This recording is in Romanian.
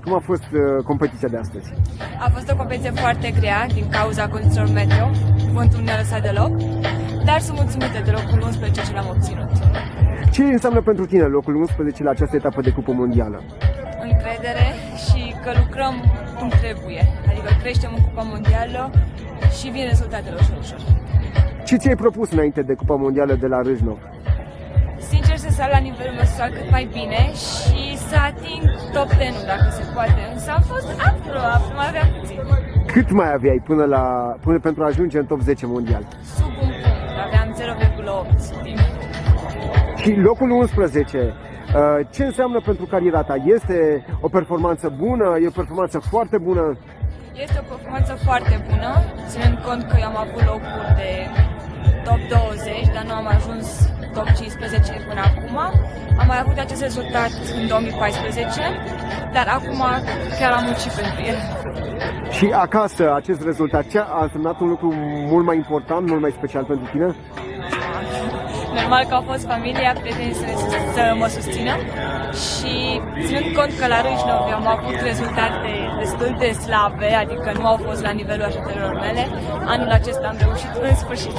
Cum a fost competiția de astăzi? A fost o competiție foarte grea din cauza condițiilor meteo, vântul nu ne-a lăsat deloc, dar sunt mulțumită de locul 11 ce l-am obținut. Ce înseamnă pentru tine locul 11 la această etapă de Cupă Mondială? Încredere și că lucrăm cum trebuie, adică creștem în Cupa Mondială și vin rezultatele ușor. Ce ți-ai propus înainte de Cupa Mondială de la Râșnov? Sincer, să sar la nivelul meu, să fac cât mai bine și să ating top 10 dacă se poate, însă am fost aproape, mai aveam puțin. Cât mai aveai până pentru a ajunge în top 10 mondial? Sub un punct, aveam 0,8 din. Și locul 11, ce înseamnă pentru cariera ta? Este o performanță bună? E o performanță foarte bună? Este o performanță foarte bună, ținând cont că eu am avut locul de top 20, dar nu am ajuns top 15 până acum. Am mai avut acest rezultat în 2014, dar acum chiar am muncit pentru el. Și acasă, acest rezultat, ce a însemnat un lucru mult mai important, mult mai special pentru tine? Normal că au fost familia, prietenii să mă susțină și ținând cont că la Râșnov am avut rezultate destul de slabe, adică nu au fost la nivelul așteptărilor mele, anul acesta am reușit în sfârșit.